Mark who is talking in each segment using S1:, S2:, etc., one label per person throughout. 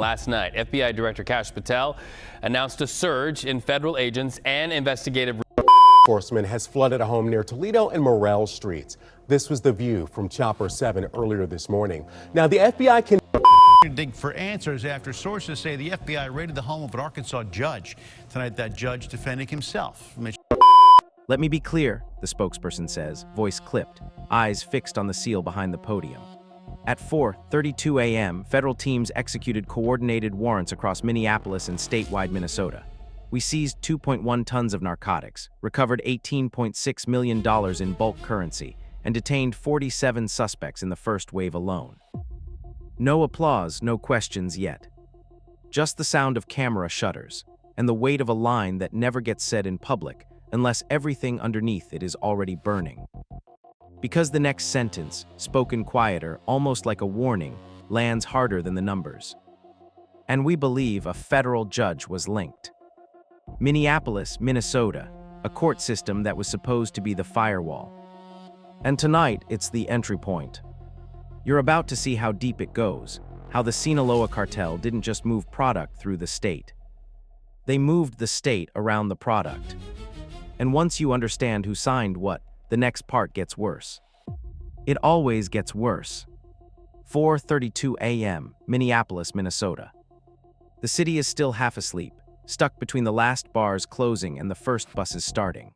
S1: Last night, FBI Director Kash Patel announced a surge in federal agents and investigative
S2: enforcement has flooded a home near Toledo and Morrell Streets. This was The View from Chopper 7 earlier this morning. Now, the FBI can
S3: dig for answers after sources say the FBI raided the home of an Arkansas judge. Tonight, that judge defending himself.
S4: Let me be clear, the spokesperson says, voice clipped, eyes fixed on the seal behind the podium. At 4:32 a.m., federal teams executed coordinated warrants across Minneapolis and statewide Minnesota. We seized 2.1 tons of narcotics, recovered $18.6 million in bulk currency, and detained 47 suspects in the first wave alone. No applause, no questions yet. Just the sound of camera shutters, and the weight of a line that never gets said in public unless everything underneath it is already burning. Because the next sentence, spoken quieter, almost like a warning, lands harder than the numbers. And we believe a federal judge was linked. Minneapolis, Minnesota, a court system that was supposed to be the firewall. And tonight, it's the entry point. You're about to see how deep it goes, how the Sinaloa cartel didn't just move product through the state. They moved the state around the product. And once you understand who signed what, the next part gets worse. It always gets worse. 4:32 a.m., Minneapolis, Minnesota. The city is still half asleep, stuck between the last bars closing and the first buses starting.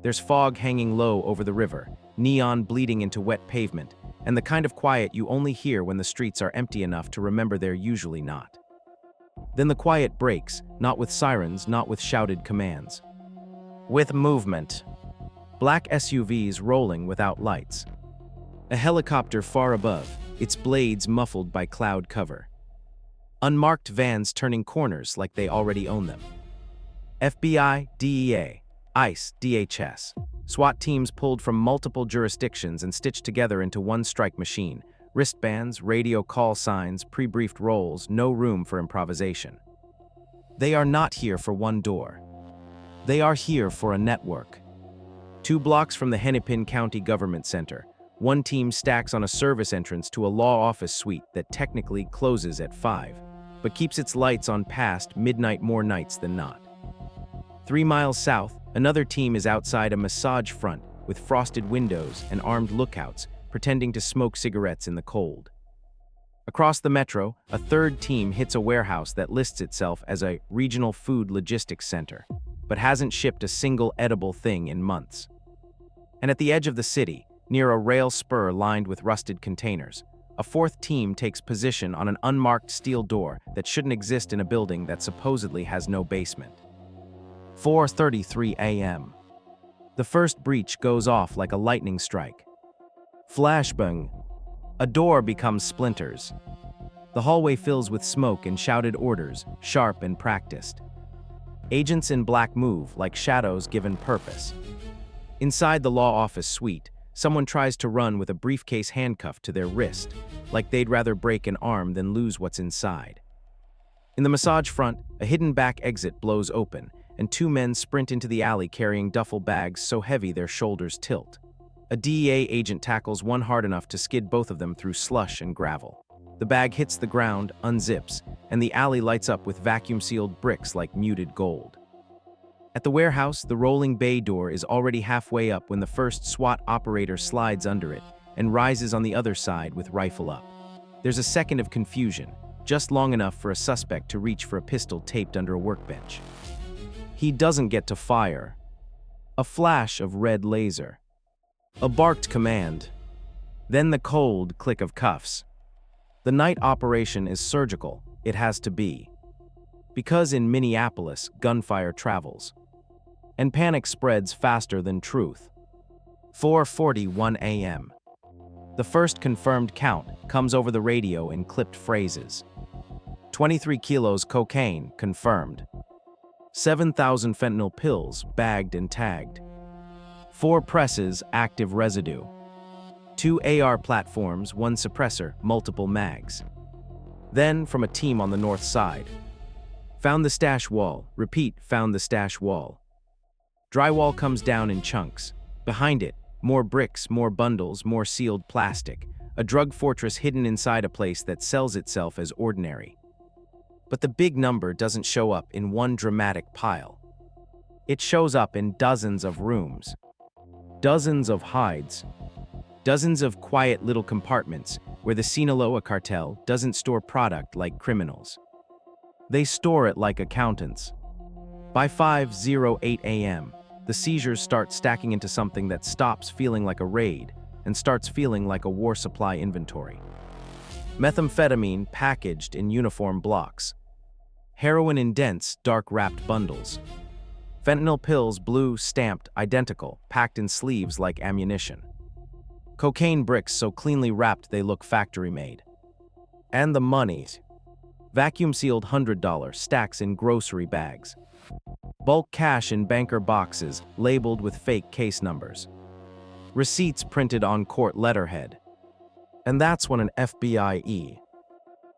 S4: There's fog hanging low over the river, neon bleeding into wet pavement, and the kind of quiet you only hear when the streets are empty enough to remember they're usually not. Then the quiet breaks, not with sirens, not with shouted commands. With movement. Black SUVs rolling without lights. A helicopter far above, its blades muffled by cloud cover. Unmarked vans turning corners like they already own them. FBI, DEA, ICE, DHS. SWAT teams pulled from multiple jurisdictions and stitched together into one strike machine. Wristbands, radio call signs, pre-briefed roles, no room for improvisation. They are not here for one door. They are here for a network. 2 blocks from the Hennepin County Government Center, one team stacks on a service entrance to a law office suite that technically closes at 5, but keeps its lights on past midnight more nights than not. 3 miles south, another team is outside a massage front with frosted windows and armed lookouts, pretending to smoke cigarettes in the cold. Across the metro, a third team hits a warehouse that lists itself as a regional food logistics center, but hasn't shipped a single edible thing in months. And at the edge of the city, near a rail spur lined with rusted containers, a fourth team takes position on an unmarked steel door that shouldn't exist in a building that supposedly has no basement. 4:33 a.m. The first breach goes off like a lightning strike. Flashbang. A door becomes splinters. The hallway fills with smoke and shouted orders, sharp and practiced. Agents in black move like shadows given purpose. Inside the law office suite, someone tries to run with a briefcase handcuffed to their wrist, like they'd rather break an arm than lose what's inside. In the massage front, a hidden back exit blows open, and 2 men sprint into the alley carrying duffel bags so heavy their shoulders tilt. A DEA agent tackles one hard enough to skid both of them through slush and gravel. The bag hits the ground, unzips, and the alley lights up with vacuum-sealed bricks like muted gold. At the warehouse, the rolling bay door is already halfway up when the first SWAT operator slides under it and rises on the other side with rifle up. There's a second of confusion, just long enough for a suspect to reach for a pistol taped under a workbench. He doesn't get to fire. A flash of red laser. A barked command. Then the cold click of cuffs. The night operation is surgical. It has to be. Because in Minneapolis, gunfire travels. And panic spreads faster than truth. 4:41 a.m. The first confirmed count comes over the radio in clipped phrases. 23 kilos cocaine confirmed. 7,000 fentanyl pills bagged and tagged. 4 presses active residue. 2 AR platforms, 1 suppressor, multiple mags. Then from a team on the north side. Found the stash wall. Repeat, found the stash wall. Drywall comes down in chunks. Behind it, more bricks, more bundles, more sealed plastic. A drug fortress hidden inside a place that sells itself as ordinary. But the big number doesn't show up in one dramatic pile. It shows up in dozens of rooms, dozens of hides, dozens of quiet little compartments where the Sinaloa cartel doesn't store product like criminals. They store it like accountants. By 5:08 a.m., the seizures start stacking into something that stops feeling like a raid and starts feeling like a war supply inventory. Methamphetamine packaged in uniform blocks. Heroin in dense, dark-wrapped bundles. Fentanyl pills, blue, stamped, identical, packed in sleeves like ammunition. Cocaine bricks so cleanly wrapped they look factory-made. And the money. Vacuum-sealed $100 stacks in grocery bags. Bulk cash in banker boxes labeled with fake case numbers. Receipts printed on court letterhead. And that's when an FBI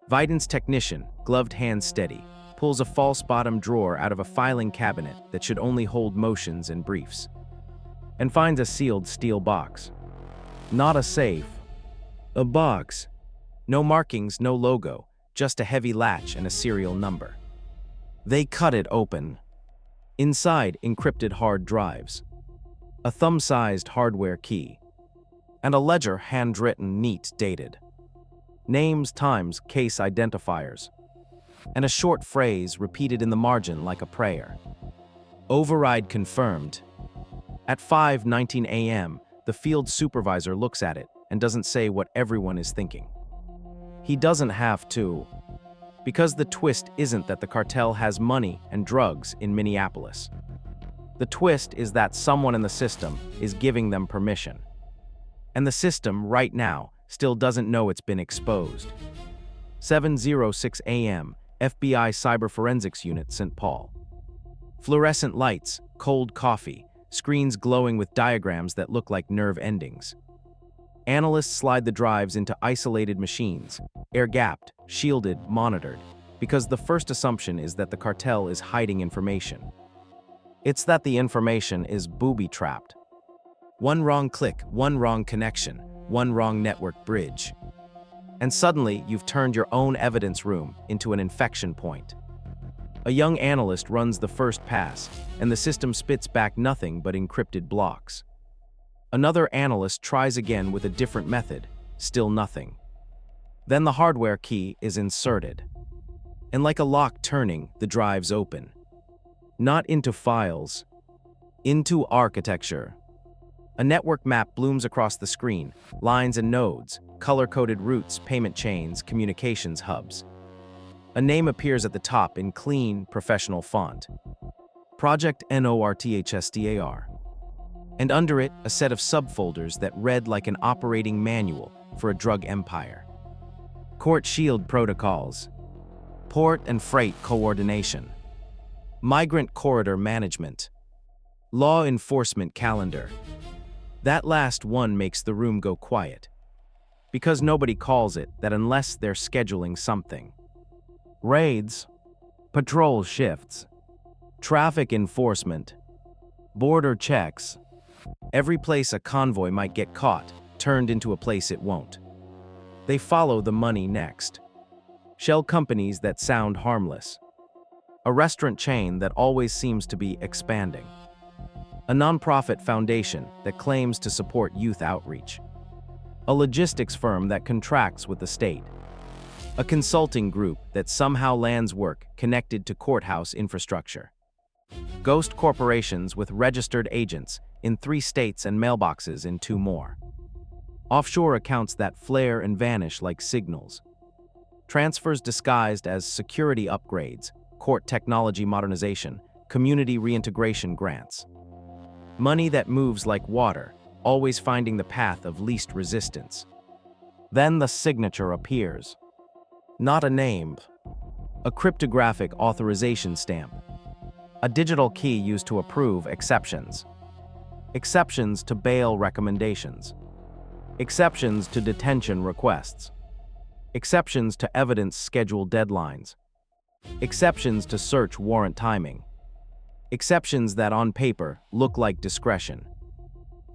S4: Vidance technician, gloved hands steady, pulls a false bottom drawer out of a filing cabinet that should only hold motions and briefs, and finds a sealed steel box. Not a safe. A box. No markings, no logo, just a heavy latch and a serial number. They cut it open. Inside, encrypted hard drives. A thumb-sized hardware key. And a ledger handwritten, neat, dated. Names, times, case identifiers. And a short phrase repeated in the margin like a prayer. Override confirmed. At 5:19 a.m., the field supervisor looks at it and doesn't say what everyone is thinking. He doesn't have to, because the twist isn't that the cartel has money and drugs in Minneapolis. The twist is that someone in the system is giving them permission. And the system, right now, still doesn't know it's been exposed. 7:06 a.m., FBI Cyber Forensics Unit, St. Paul. Fluorescent lights, cold coffee, screens glowing with diagrams that look like nerve endings. Analysts slide the drives into isolated machines, air-gapped, shielded, monitored, because the first assumption is that the cartel is hiding information. It's that the information is booby-trapped. One wrong click, one wrong connection, one wrong network bridge. And suddenly, you've turned your own evidence room into an infection point. A young analyst runs the first pass, and the system spits back nothing but encrypted blocks. Another analyst tries again with a different method, still nothing. Then the hardware key is inserted. And like a lock turning, the drives open. Not into files, into architecture. A network map blooms across the screen, lines and nodes, color-coded routes, payment chains, communications hubs. A name appears at the top in clean, professional font. Project NORTHSDAR. And under it, a set of subfolders that read like an operating manual for a drug empire. Court shield protocols. Port and freight coordination. Migrant corridor management. Law enforcement calendar. That last one makes the room go quiet. Because nobody calls it that unless they're scheduling something. Raids, patrol shifts, traffic enforcement, border checks. Every place a convoy might get caught, turned into a place it won't. They follow the money next. Shell companies that sound harmless. A restaurant chain that always seems to be expanding. A nonprofit foundation that claims to support youth outreach. A logistics firm that contracts with the state. A consulting group that somehow lands work connected to courthouse infrastructure. Ghost corporations with registered agents in 3 states and mailboxes in 2 more. Offshore accounts that flare and vanish like signals. Transfers disguised as security upgrades, court technology modernization, community reintegration grants. Money that moves like water, always finding the path of least resistance. Then the signature appears. Not a name. A cryptographic authorization stamp. A digital key used to approve exceptions. Exceptions to bail recommendations. Exceptions to detention requests. Exceptions to evidence schedule deadlines. Exceptions to search warrant timing. Exceptions that on paper look like discretion.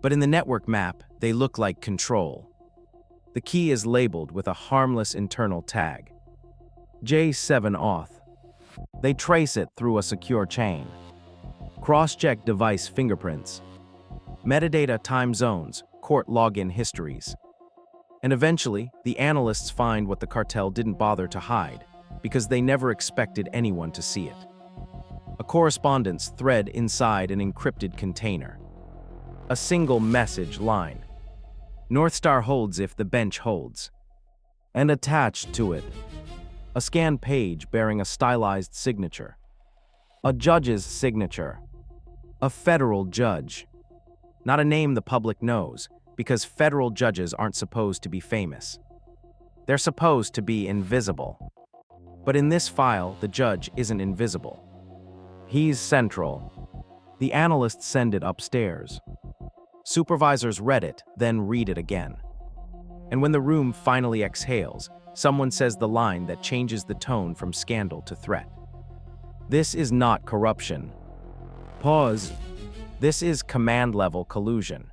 S4: But in the network map, they look like control. The key is labeled with a harmless internal tag. J7 Auth. They trace it through a secure chain. Cross-check device fingerprints, metadata time zones, court login histories. And eventually, the analysts find what the cartel didn't bother to hide, because they never expected anyone to see it. A correspondence thread inside an encrypted container. A single message line. North Star holds if the bench holds. And attached to it, a scanned page bearing a stylized signature. A judge's signature. A federal judge. Not a name the public knows, because federal judges aren't supposed to be famous. They're supposed to be invisible. But in this file, the judge isn't invisible. He's central. The analysts send it upstairs. Supervisors read it, then read it again. And when the room finally exhales, someone says the line that changes the tone from scandal to threat. This is not corruption. Pause. This is command-level collusion.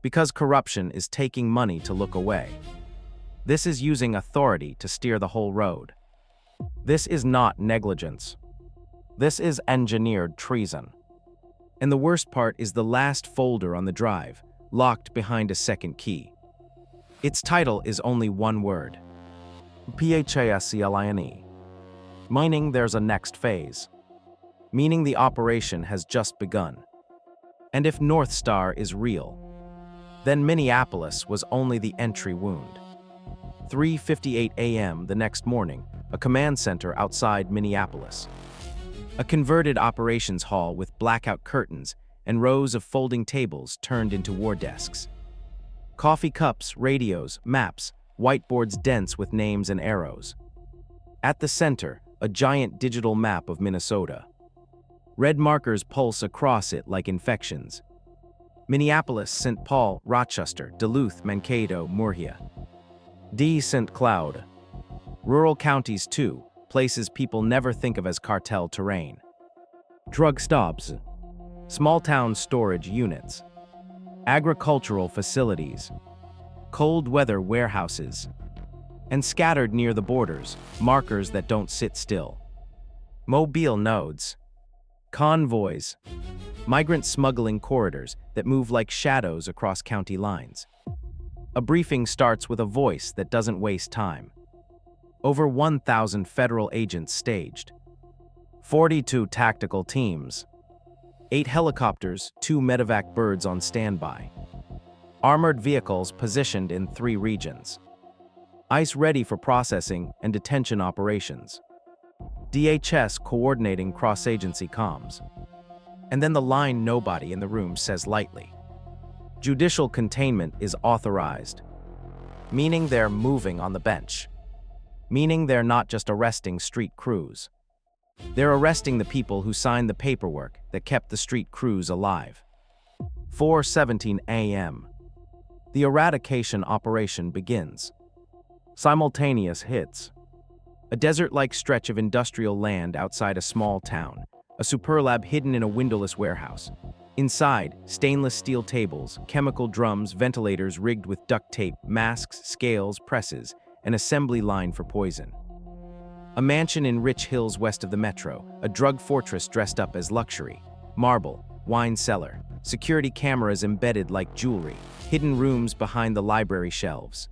S4: Because corruption is taking money to look away. This is using authority to steer the whole road. This is not negligence. This is engineered treason. And the worst part is the last folder on the drive, locked behind a second key. Its title is only one word. PHASCLINE. Meaning there's a next phase. Meaning the operation has just begun. And if North Star is real, then Minneapolis was only the entry wound. 3:58 a.m. the next morning, a command center outside Minneapolis. A converted operations hall with blackout curtains and rows of folding tables turned into war desks. Coffee cups, radios, maps, whiteboards dense with names and arrows. At the center, a giant digital map of Minnesota. Red markers pulse across it like infections. Minneapolis, St. Paul, Rochester, Duluth, Mankato, Murcia. St. Cloud. Rural counties too, places people never think of as cartel terrain. Drug stops. Small-town storage units. Agricultural facilities. Cold weather warehouses. And scattered near the borders, markers that don't sit still. Mobile nodes. Convoys. Migrant smuggling corridors that move like shadows across county lines. A briefing starts with a voice that doesn't waste time. Over 1,000 federal agents staged. 42 tactical teams. 8 helicopters, 2 medevac birds on standby. Armored vehicles positioned in 3 regions. ICE ready for processing and detention operations. DHS coordinating cross-agency comms. And then the line nobody in the room says lightly. Judicial containment is authorized. Meaning they're moving on the bench. Meaning they're not just arresting street crews. They're arresting the people who signed the paperwork that kept the street crews alive. 4:17 a.m. The eradication operation begins. Simultaneous hits. A desert-like stretch of industrial land outside a small town. A superlab hidden in a windowless warehouse. Inside, stainless steel tables, chemical drums, ventilators rigged with duct tape, masks, scales, presses, an assembly line for poison. A mansion in rich hills west of the metro, a drug fortress dressed up as luxury. Marble, wine cellar, security cameras embedded like jewelry, hidden rooms behind the library shelves.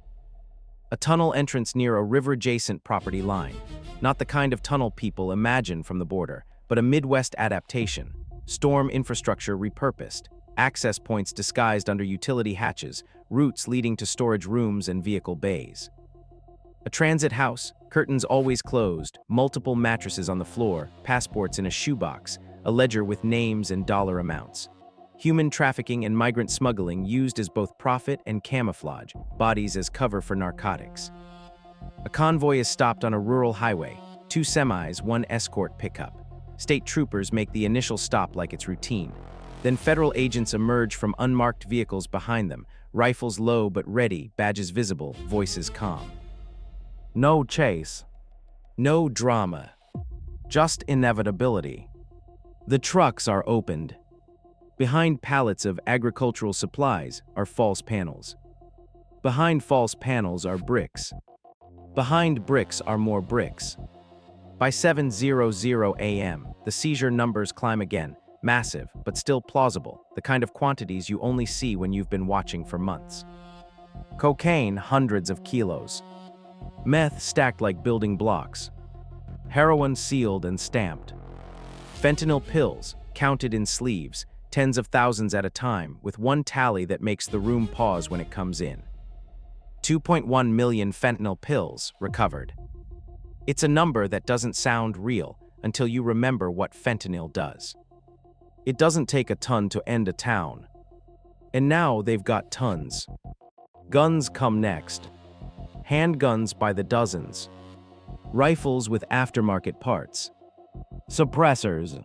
S4: A tunnel entrance near a river-adjacent property line. Not the kind of tunnel people imagine from the border, but a Midwest adaptation. Storm infrastructure repurposed, access points disguised under utility hatches, routes leading to storage rooms and vehicle bays. A transit house, curtains always closed, multiple mattresses on the floor, passports in a shoebox, a ledger with names and dollar amounts. Human trafficking and migrant smuggling used as both profit and camouflage, bodies as cover for narcotics. A convoy is stopped on a rural highway, 2 semis, 1 escort pickup. State troopers make the initial stop like it's routine. Then federal agents emerge from unmarked vehicles behind them, rifles low but ready, badges visible, voices calm. No chase. No drama. Just inevitability. The trucks are opened. Behind pallets of agricultural supplies are false panels. Behind false panels are bricks. Behind bricks are more bricks. By 7:00 a.m., the seizure numbers climb again, massive, but still plausible, the kind of quantities you only see when you've been watching for months. Cocaine, hundreds of kilos. Meth stacked like building blocks. Heroin sealed and stamped. Fentanyl pills, counted in sleeves, tens of thousands at a time, with one tally that makes the room pause when it comes in. 2.1 million fentanyl pills recovered. It's a number that doesn't sound real until you remember what fentanyl does. It doesn't take a ton to end a town. And now they've got tons. Guns come next. Handguns by the dozens. Rifles with aftermarket parts. Suppressors.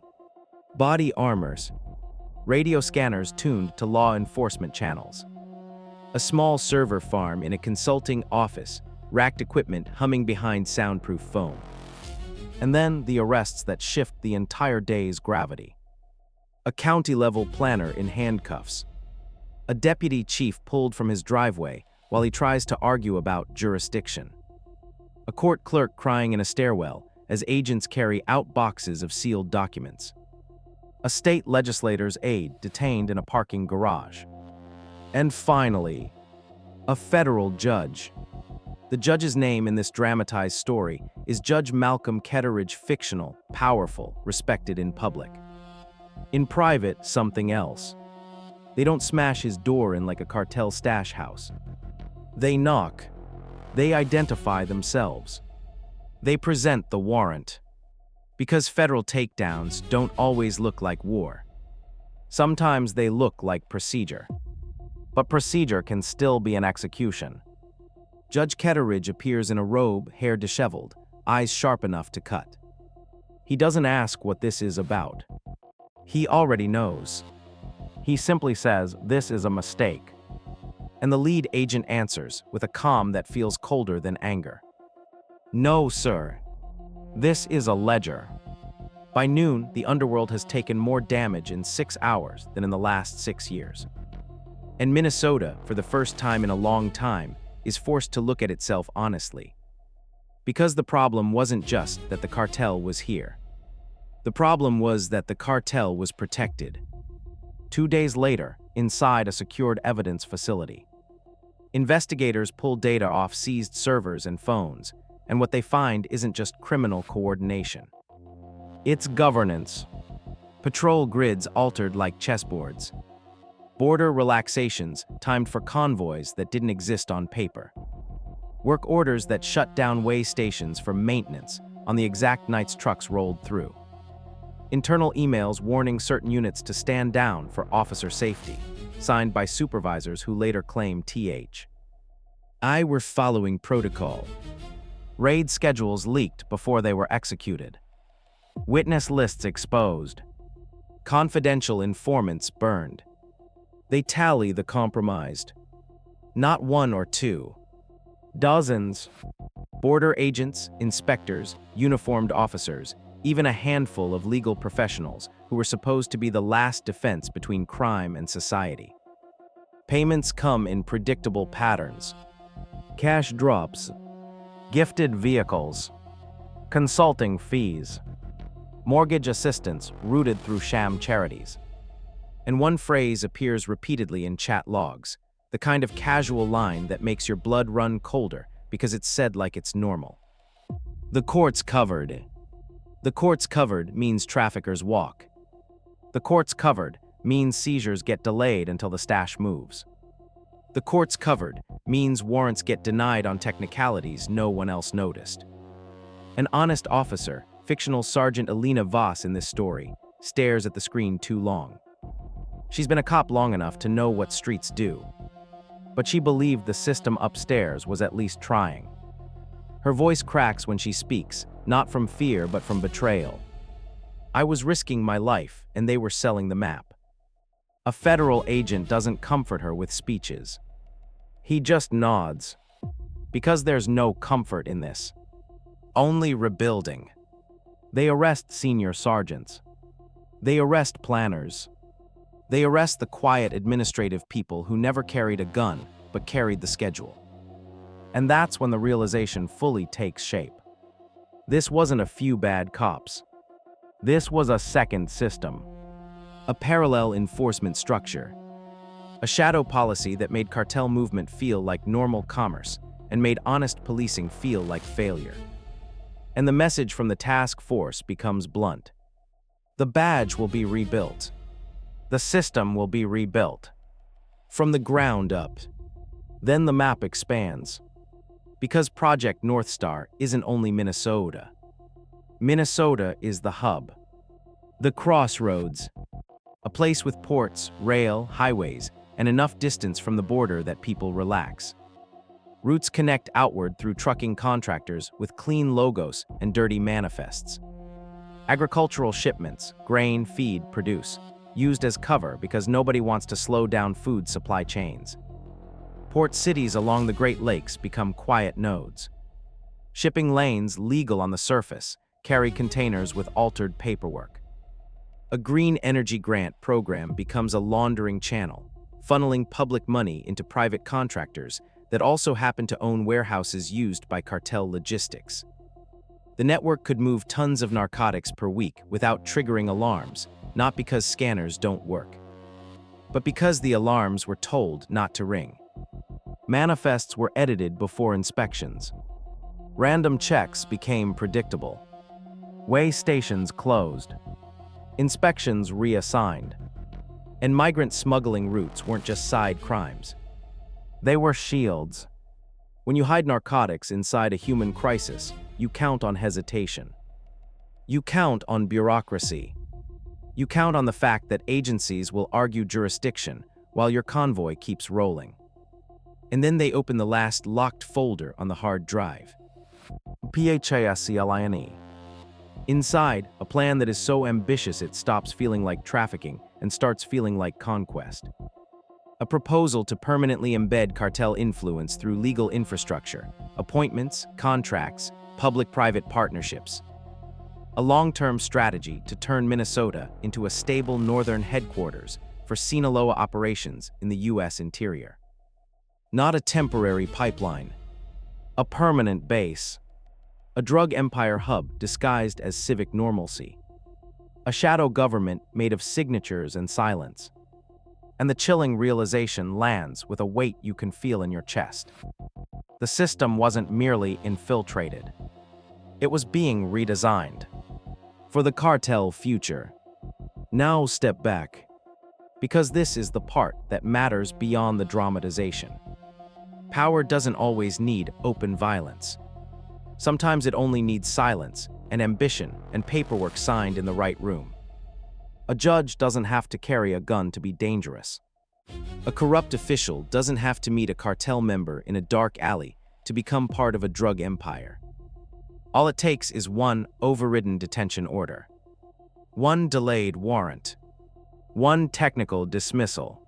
S4: Body armors. Radio scanners tuned to law enforcement channels. A small server farm in a consulting office, racked equipment humming behind soundproof foam. And then the arrests that shift the entire day's gravity. A county-level planner in handcuffs. A deputy chief pulled from his driveway while he tries to argue about jurisdiction. A court clerk crying in a stairwell as agents carry out boxes of sealed documents. A state legislator's aide detained in a parking garage. And finally, a federal judge. The judge's name in this dramatized story is Judge Malcolm Ketteridge, fictional, powerful, respected in public. In private, something else. They don't smash his door in like a cartel stash house. They knock. They identify themselves. They present the warrant. Because federal takedowns don't always look like war. Sometimes they look like procedure. But procedure can still be an execution. Judge Ketteridge appears in a robe, hair disheveled, eyes sharp enough to cut. He doesn't ask what this is about. He already knows. He simply says, "This is a mistake." And the lead agent answers with a calm that feels colder than anger. "No, sir. This is a ledger." By noon, the underworld has taken more damage in 6 hours than in the last 6 years. And Minnesota, for the first time in a long time, is forced to look at itself honestly. Because the problem wasn't just that the cartel was here. The problem was that the cartel was protected. 2 days later, inside a secured evidence facility. Investigators pull data off seized servers and phones, and what they find isn't just criminal coordination. It's governance. Patrol grids altered like chessboards. Border relaxations timed for convoys that didn't exist on paper. Work orders that shut down way stations for maintenance on the exact nights trucks rolled through. Internal emails warning certain units to stand down for officer safety, signed by supervisors who later claimed I were following protocol. Raid schedules leaked before they were executed. Witness lists exposed. Confidential informants burned. They tally the compromised. Not one or two. Dozens. Border agents, inspectors, uniformed officers, even a handful of legal professionals who were supposed to be the last defense between crime and society. Payments come in predictable patterns. Cash drops. Gifted vehicles. Consulting fees. Mortgage assistance routed through sham charities. And one phrase appears repeatedly in chat logs, the kind of casual line that makes your blood run colder because it's said like it's normal. The court's covered. The court's covered means traffickers walk. The court's covered means seizures get delayed until the stash moves. The court's covered means warrants get denied on technicalities no one else noticed. An honest officer, fictional Sergeant Alina Voss in this story, stares at the screen too long. She's been a cop long enough to know what streets do. But she believed the system upstairs was at least trying. Her voice cracks when she speaks, not from fear but from betrayal. I was risking my life, and they were selling the map. A federal agent doesn't comfort her with speeches. He just nods. Because there's no comfort in this. Only rebuilding. They arrest senior sergeants. They arrest planners. They arrest the quiet administrative people who never carried a gun but carried the schedule. And that's when the realization fully takes shape. This wasn't a few bad cops. This was a second system. A parallel enforcement structure. A shadow policy that made cartel movement feel like normal commerce and made honest policing feel like failure. And the message from the task force becomes blunt. The badge will be rebuilt. The system will be rebuilt. From the ground up. Then the map expands. Because Project North Star isn't only Minnesota. Minnesota is the hub. The crossroads. A place with ports, rail, highways, and enough distance from the border that people relax. Routes connect outward through trucking contractors with clean logos and dirty manifests. Agricultural shipments, grain, feed, produce, used as cover because nobody wants to slow down food supply chains. Port cities along the Great Lakes become quiet nodes. Shipping lanes, legal on the surface, carry containers with altered paperwork. A green energy grant program becomes a laundering channel, funneling public money into private contractors that also happen to own warehouses used by cartel logistics. The network could move tons of narcotics per week without triggering alarms, not because scanners don't work, but because the alarms were told not to ring. Manifests were edited before inspections. Random checks became predictable. Weigh stations closed. Inspections reassigned. And migrant smuggling routes weren't just side crimes. They were shields. When you hide narcotics inside a human crisis, you count on hesitation. You count on bureaucracy. You count on the fact that agencies will argue jurisdiction while your convoy keeps rolling. And then they open the last locked folder on the hard drive. PHASCLINE. Inside, a plan that is so ambitious it stops feeling like trafficking and starts feeling like conquest. A proposal to permanently embed cartel influence through legal infrastructure, appointments, contracts, public-private partnerships. A long-term strategy to turn Minnesota into a stable northern headquarters for Sinaloa operations in the U.S. interior. Not a temporary pipeline. A permanent base. A drug empire hub disguised as civic normalcy. A shadow government made of signatures and silence. And the chilling realization lands with a weight you can feel in your chest. The system wasn't merely infiltrated. It was being redesigned. For the cartel future. Now step back. Because this is the part that matters beyond the dramatization. Power doesn't always need open violence. Sometimes it only needs silence and ambition and paperwork signed in the right room. A judge doesn't have to carry a gun to be dangerous. A corrupt official doesn't have to meet a cartel member in a dark alley to become part of a drug empire. All it takes is one overridden detention order, one delayed warrant, one technical dismissal,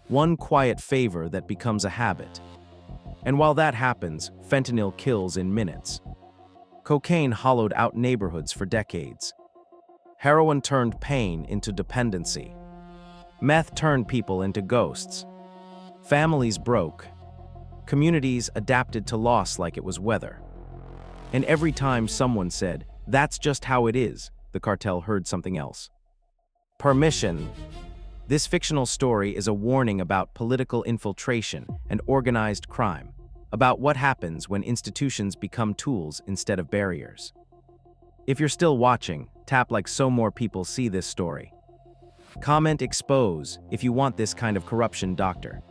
S4: one quiet favor that becomes a habit. And while that happens, fentanyl kills in minutes. Cocaine hollowed out neighborhoods for decades. Heroin turned pain into dependency. Meth turned people into ghosts. Families broke. Communities adapted to loss like it was weather. And every time someone said, "That's just how it is," the cartel heard something else. Permission. This fictional story is a warning about political infiltration and organized crime, about what happens when institutions become tools instead of barriers. If you're still watching, tap like so more people see this story. Comment expose if you want this kind of corruption doctor.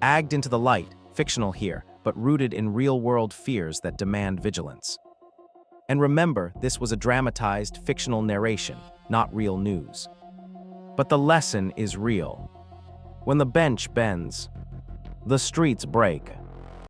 S4: Agged into the light, fictional here, but rooted in real-world fears that demand vigilance. And remember, this was a dramatized, fictional narration, not real news. But the lesson is real. When the bench bends, the streets break.